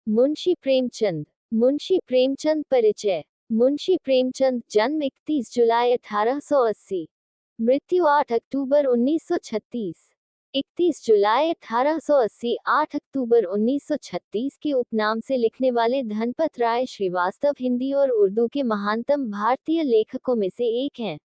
मुंशी प्रेमचंद। मुंशी प्रेमचंद परिचय। मुंशी प्रेमचंद जन्म 31 जुलाई 1880, मृत्यु 8 अक्टूबर 1936। 31 जुलाई 1880 8 अक्टूबर 1936 के उपनाम से लिखने वाले धनपत राय श्रीवास्तव हिंदी और उर्दू के महानतम भारतीय लेखकों में से एक हैं।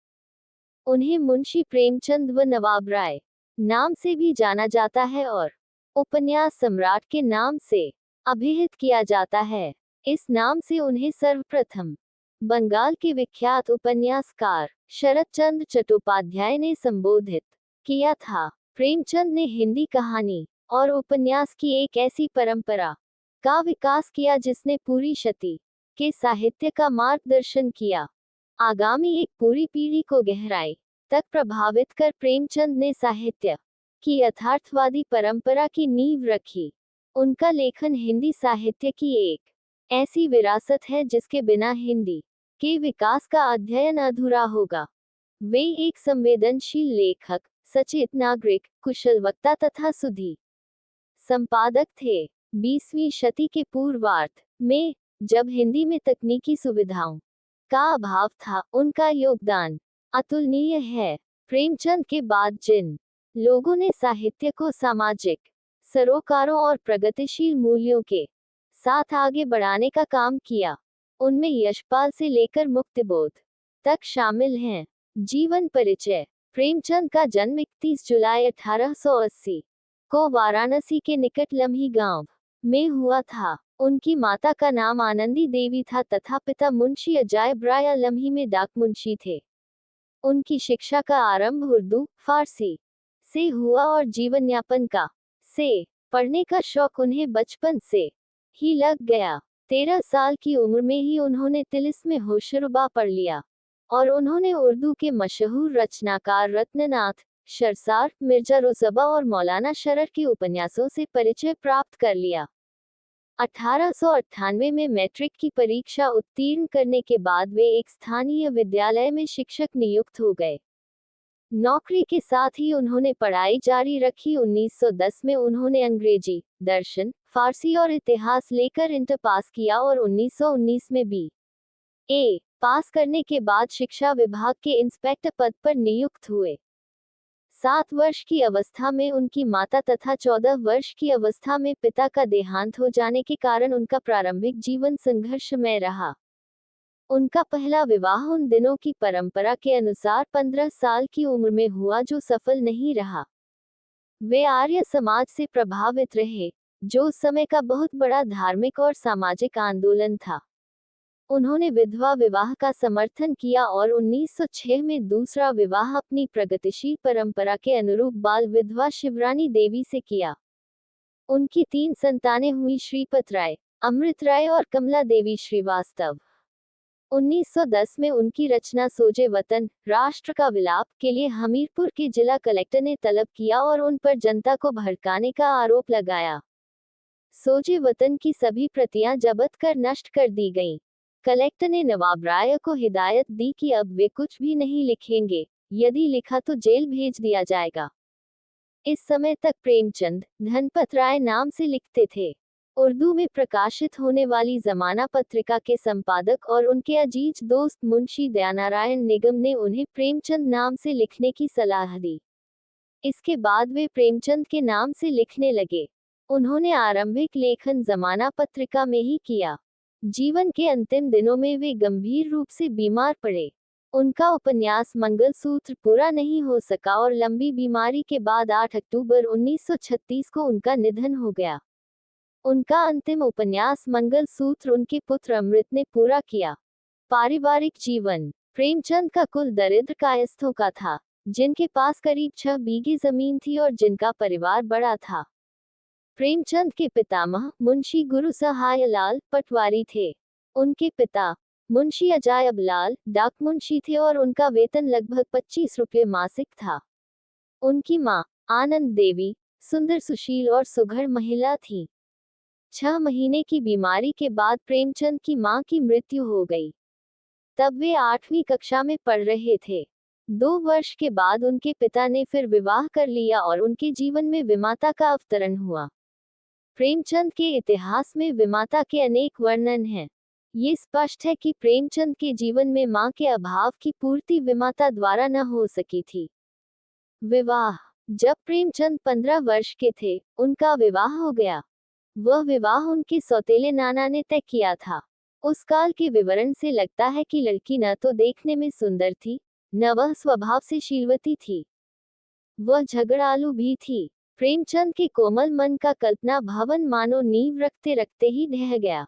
उन्हें मुंशी प्रेमचंद व नवाब राय नाम से भी जाना जाता है और उपन्यास सम्राट के नाम से अभिहित किया जाता है। इस नाम से उन्हें सर्वप्रथम बंगाल के विख्यात उपन्यासकार शरत चंद्र चट्टोपाध्याय ने संबोधित किया था। प्रेमचंद ने हिंदी कहानी और उपन्यास की एक ऐसी परंपरा का विकास किया जिसने पूरी शती के साहित्य का मार्गदर्शन किया। आगामी एक पूरी पीढ़ी को गहराई तक प्रभावित कर प्रेमचंद ने साहित्य की यथार्थवादी परंपरा की नींव रखी। उनका लेखन हिंदी साहित्य की एक ऐसी विरासत है जिसके बिना हिंदी के विकास का अध्ययन अधूरा होगा। वे एक संवेदनशील लेखक, सचेत नागरिक, कुशल वक्ता तथा सुधी संपादक थे। 20वीं शती के पूर्वार्ध में, जब हिंदी में तकनीकी सुविधाओं का अभाव था, उनका योगदान अतुलनीय है। प्रेमचंद के बाद जिन लोगों ने साहित्य को सामाजिक सरोकारों और प्रगतिशील मूल्यों के साथ आगे बढ़ाने का काम किया, उनमें यशपाल से लेकर मुक्तिबोध तक शामिल हैं। जीवन परिचय। प्रेमचंद का जन्म 31 जुलाई 1880 को वाराणसी के निकट लम्ही गांव में हुआ था। उनकी माता का नाम आनंदी देवी था तथा पिता मुंशी अजायब राय लम्ही में डाक मुंशी थे। उनकी शिक्षा का आरंभ उर्दू, फारसी से हुआ और जीवन यापन का से पढ़ने का शौक उन्हें बचपन से ही लग गया। 13 साल की उम्र में ही उन्होंने तिलिस्म होशरुबा पढ़ लिया और उन्होंने उर्दू के मशहूर रचनाकार रत्ननाथ, शरसार, मिर्जा रुसबा और मौलाना शरर के उपन्यासों से परिचय प्राप्त कर लिया। 1898 में मैट्रिक की परीक्षा उत्तीर्ण करने के बाद वे एक स्थानीय विद्यालय में शिक्षक नियुक्त हो गए। नौकरी के साथ ही उन्होंने पढ़ाई जारी रखी। 1910 में उन्होंने अंग्रेजी, दर्शन, फारसी और इतिहास लेकर इंटर पास किया और 1919 में B.A. पास करने के बाद शिक्षा विभाग के इंस्पेक्टर पद पर नियुक्त हुए। 7 वर्ष की अवस्था में उनकी माता तथा 14 वर्ष की अवस्था में पिता का देहांत हो जाने के कारण उनका प्रारंभिक जीवन संघर्षमय रहा। उनका पहला विवाह उन दिनों की परंपरा के अनुसार 15 साल की उम्र में हुआ, जो सफल नहीं रहा। वे आर्य समाज से प्रभावित रहे, जो उस समय का बहुत बड़ा धार्मिक और सामाजिक आंदोलन था। उन्होंने विधवा विवाह का समर्थन किया और 1906 में दूसरा विवाह अपनी प्रगतिशील परंपरा के अनुरूप बाल विधवा शिवरानी देवी से किया। उनकी 3 संतानें हुई, श्रीपत राय, अमृत राय और कमला देवी श्रीवास्तव। 1910 में उनकी रचना सोजे वतन, राष्ट्र का विलाप के लिए हमीरपुर के जिला कलेक्टर ने तलब किया और उन पर जनता को भड़काने का आरोप लगाया। सोजे वतन की सभी प्रतियां जब्त कर नष्ट कर दी गईं। कलेक्टर ने नवाब राय को हिदायत दी कि अब वे कुछ भी नहीं लिखेंगे, यदि लिखा तो जेल भेज दिया जाएगा। इस समय तक प्रेमचंद धनपत राय नाम से लिखते थे। उर्दू में प्रकाशित होने वाली जमाना पत्रिका के संपादक और उनके अजीज दोस्त मुंशी दयानारायण निगम ने उन्हें प्रेमचंद नाम से लिखने की सलाह दी। इसके बाद वे प्रेमचंद के नाम से लिखने लगे। उन्होंने आरंभिक लेखन जमाना पत्रिका में ही किया। जीवन के अंतिम दिनों में वे गंभीर रूप से बीमार पड़े। उनका उपन्यास मंगलसूत्र पूरा नहीं हो सका और लंबी बीमारी के बाद 8 अक्टूबर 1936 को उनका निधन हो गया। उनका अंतिम उपन्यास मंगलसूत्र उनके पुत्र अमृत ने पूरा किया। पारिवारिक जीवन। प्रेमचंद का कुल दरिद्र कायस्थों का था, जिनके पास करीब 6 बीघे जमीन थी और जिनका परिवार बड़ा था। प्रेमचंद के पितामह मुंशी गुरु सहाय लाल पटवारी थे। उनके पिता मुंशी अजायब लाल डाक मुंशी थे और उनका वेतन लगभग 25 रुपये मासिक था। उनकी मां आनंद देवी सुंदर, सुशील और सुघड़ महिला थी। 6 महीने की बीमारी के बाद प्रेमचंद की मां की मृत्यु हो गई। तब वे 8वीं कक्षा में पढ़ रहे थे। 2 वर्ष के बाद उनके पिता ने फिर विवाह कर लिया और उनके जीवन में विमाता का अवतरण हुआ। प्रेमचंद के इतिहास में विमाता के अनेक वर्णन हैं। ये स्पष्ट है कि प्रेमचंद के जीवन में मां के अभाव की पूर्ति विमाता द्वारा न हो सकी थी। विवाह। जब प्रेमचंद 15 वर्ष के थे, उनका विवाह हो गया। वह विवाह उनके सौतेले नाना ने तय किया था। उस काल के विवरण से लगता है कि लड़की न तो देखने में सुंदर थी, न वह स्वभाव से शीलवती थी। वह झगड़ालू भी थी। प्रेमचंद के कोमल मन का कल्पना भवन मानो नींव रखते रखते ही ढह गया।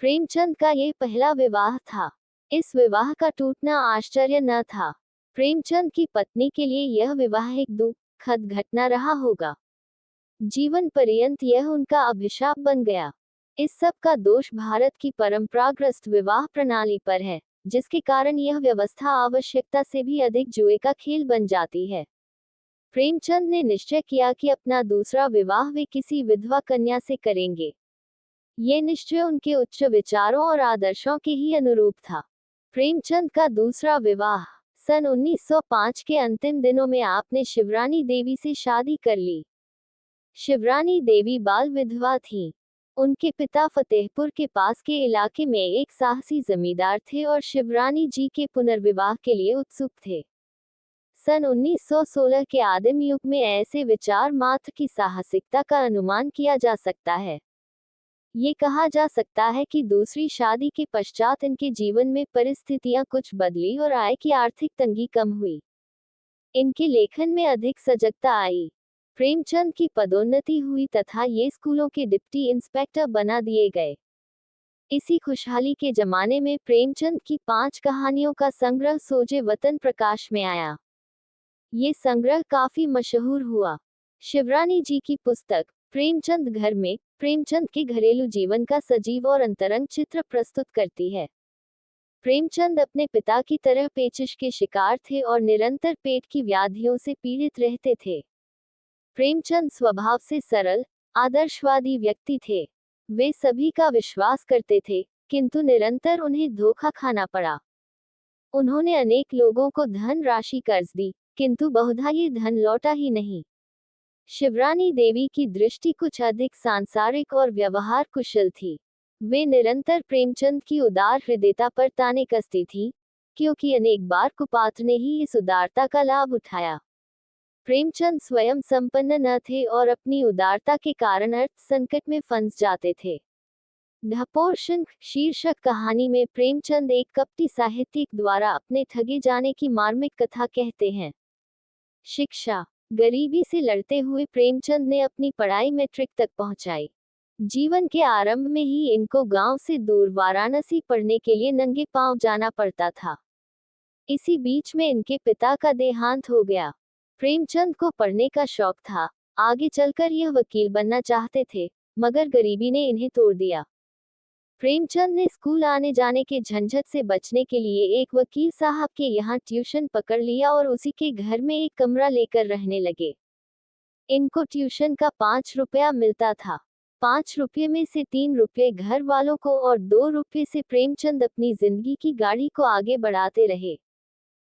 प्रेमचंद का ये पहला विवाह था। इस विवाह का टूटना आश्चर्य न था। प्रेमचंद की पत्नी के लिए यह विवाह एक दुखद घटना रहा होगा। जीवन पर्यंत यह उनका अभिशाप बन गया। इस सब का दोष भारत की परंपराग्रस्त विवाह प्रणाली पर है, जिसके कारण यह व्यवस्था आवश्यकता से भी अधिक जुए का खेल बन जाती है। प्रेमचंद ने निश्चय किया कि अपना दूसरा विवाह वे किसी विधवा कन्या से करेंगे। ये निश्चय उनके उच्च विचारों और आदर्शों के ही अनुरूप था। प्रेमचंद का दूसरा विवाह। सन 1905 के अंतिम दिनों में आपने शिवरानी देवी से शादी कर ली। शिवरानी देवी बाल विधवा थीं। उनके पिता फतेहपुर के पास के इलाके में एक साहसी जमींदार थे और शिवरानी जी के पुनर्विवाह के लिए उत्सुक थे। सन 1916 के आदिम युग में ऐसे विचार मात्र की साहसिकता का अनुमान किया जा सकता है। ये कहा जा सकता है कि दूसरी शादी के पश्चात इनके जीवन में परिस्थितियां कुछ बदली और आय की आर्थिक तंगी कम हुई। इनके लेखन में अधिक सजगता आई। प्रेमचंद की पदोन्नति हुई तथा ये स्कूलों के डिप्टी इंस्पेक्टर बना दिए गए। इसी खुशहाली के जमाने में प्रेमचंद की 5 कहानियों का संग्रह सोजे वतन प्रकाश में आया। ये संग्रह काफी मशहूर हुआ। शिवरानी जी की पुस्तक प्रेमचंद घर में प्रेमचंद के घरेलू जीवन का सजीव और अंतरंग चित्र प्रस्तुत करती है। प्रेमचंद अपने पिता की तरह पेचिश के शिकार थे और निरंतर पेट की व्याधियों से पीड़ित रहते थे। प्रेमचंद स्वभाव से सरल, आदर्शवादी व्यक्ति थे। वे सभी का विश्वास करते थे, किंतु निरंतर उन्हें धोखा खाना पड़ा। उन्होंने अनेक लोगों को धन राशि कर्ज दी, किंतु बहुधा ये धन लौटा ही नहीं। शिवरानी देवी की दृष्टि कुछ अधिक सांसारिक और व्यवहार कुशल थी। वे निरंतर प्रेमचंद की उदार हृदयता पर ताने कसती थी, क्योंकि अनेक बार कुपात्र ने ही इस उदारता का लाभ उठाया। प्रेमचंद स्वयं संपन्न न थे और अपनी उदारता के कारण अर्थ संकट में फंस जाते थे। ढपोर शंख शीर्षक कहानी में प्रेमचंद एक कपटी साहित्यिक द्वारा अपने ठगे जाने की मार्मिक कथा कहते हैं। शिक्षा। गरीबी से लड़ते हुए प्रेमचंद ने अपनी पढ़ाई मैट्रिक तक पहुंचाई। जीवन के आरंभ में ही इनको गांव से दूर वाराणसी पढ़ने के लिए नंगे पांव जाना पड़ता था। इसी बीच में इनके पिता का देहांत हो गया। प्रेमचंद को पढ़ने का शौक था। आगे चलकर यह वकील बनना चाहते थे, मगर गरीबी ने इन्हें तोड़ दिया। प्रेमचंद ने स्कूल आने जाने के झंझट से बचने के लिए एक वकील साहब के यहाँ ट्यूशन पकड़ लिया और उसी के घर में एक कमरा लेकर रहने लगे। इनको ट्यूशन का 5 रुपया मिलता था। 5 रुपये में से 3 रुपये घर वालों को और 2 रुपये से प्रेमचंद अपनी जिंदगी की गाड़ी को आगे बढ़ाते रहे।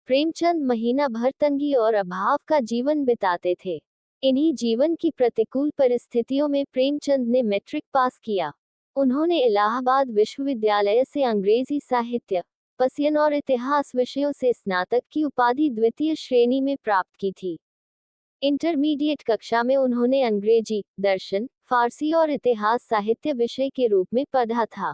प्रेमचंद महीना भर तंगी और अभाव का जीवन बिताते थे। इन्हीं जीवन की प्रतिकूल परिस्थितियों में प्रेमचंद ने मैट्रिक पास किया। उन्होंने इलाहाबाद विश्वविद्यालय से अंग्रेजी साहित्य, पसियन और इतिहास विषयों से स्नातक की उपाधि द्वितीय श्रेणी में प्राप्त की थी। इंटरमीडिएट कक्षा में उन्होंने अंग्रेजी, दर्शन, फारसी और इतिहास साहित्य विषय के रूप में पढ़ा था।